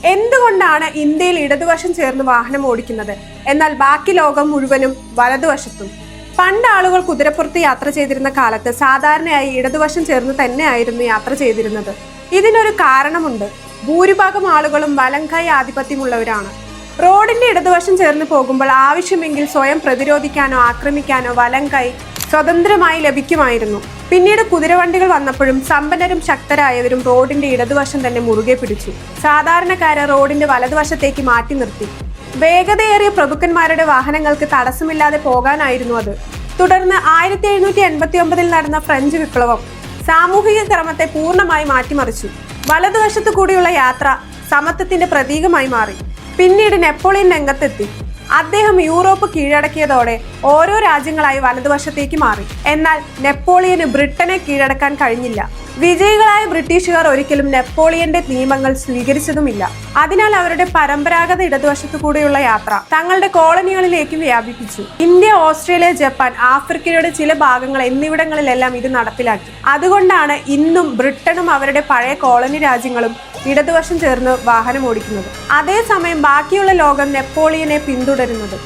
എന്തുകൊണ്ടാണ് ഇന്ത്യയിൽ ഇടതുവശം ചേർന്ന് വാഹനം ഓടിക്കുന്നത്, എന്നാൽ ബാക്കി ലോകം മുഴുവനും വലതുവശത്തും? പണ്ട് ആളുകൾ കുതിരപ്പുറത്ത് യാത്ര ചെയ്തിരുന്ന കാലത്ത് സാധാരണയായി ഇടതുവശം ചേർന്ന് തന്നെയായിരുന്നു യാത്ര ചെയ്തിരുന്നത്. ഇതിനൊരു കാരണമുണ്ട്. ഭൂരിഭാഗം ആളുകളും വലംകൈ ആധിപത്യമുള്ളവരാണ്. റോഡിന്റെ ഇടതുവശം ചേർന്ന് പോകുമ്പോൾ ആവശ്യമെങ്കിൽ സ്വയം പ്രതിരോധിക്കാനോ ആക്രമിക്കാനോ വലംകൈ സ്വതന്ത്രമായി ലഭിക്കുമായിരുന്നു. പിന്നീട് കുതിരവണ്ടികൾ വന്നപ്പോഴും സമ്പന്നരും ശക്തരായവരും റോഡിന്റെ ഇടതുവശം തന്നെ മുറുകെ പിടിച്ചു. സാധാരണക്കാരെ റോഡിന്റെ വലതുവശത്തേക്ക് മാറ്റി നിർത്തി. വേഗതയേറിയ പ്രഭുക്കന്മാരുടെ വാഹനങ്ങൾക്ക് തടസ്സമില്ലാതെ പോകാനായിരുന്നു അത്. തുടർന്ന് 1789 നടന്ന ഫ്രഞ്ച് വിപ്ലവം സാമൂഹിക ക്രമത്തെ പൂർണ്ണമായി മാറ്റിമറിച്ചു. വലതുവശത്തു കൂടിയുള്ള യാത്ര സമത്വത്തിന്റെ പ്രതീകമായി മാറി. പിന്നീട് നെപ്പോളിയൻ രംഗത്തെത്തി. അദ്ദേഹം യൂറോപ്പ് കീഴടക്കിയതോടെ ഓരോ രാജ്യങ്ങളായി വലതുവശത്തേക്ക് മാറി. എന്നാൽ നെപ്പോളിയന് ബ്രിട്ടനെ കീഴടക്കാൻ കഴിഞ്ഞില്ല. വിജയികളായ ബ്രിട്ടീഷുകാർ ഒരിക്കലും നെപ്പോളിയന്റെ നിയമങ്ങൾ സ്വീകരിച്ചതുമില്ല. അതിനാൽ അവരുടെ പരമ്പരാഗത ഇടതുവശത്തു കൂടെയുള്ള യാത്ര തങ്ങളുടെ കോളനികളിലേക്ക് വ്യാപിപ്പിച്ചു. ഇന്ത്യ, ഓസ്ട്രേലിയ, ജപ്പാൻ, ആഫ്രിക്കയുടെ ചില ഭാഗങ്ങൾ എന്നിവിടങ്ങളിലെല്ലാം ഇത് നടപ്പിലാക്കി. അതുകൊണ്ടാണ് ഇന്നും ബ്രിട്ടനും അവരുടെ പഴയ കോളനി രാജ്യങ്ങളും ഇടതുവശം ചേർന്ന് വാഹനം ഓടിക്കുന്നത്. അതേസമയം ബാക്കിയുള്ള ലോകം നെപ്പോളിയനെ പിന്തുടരുന്നത്.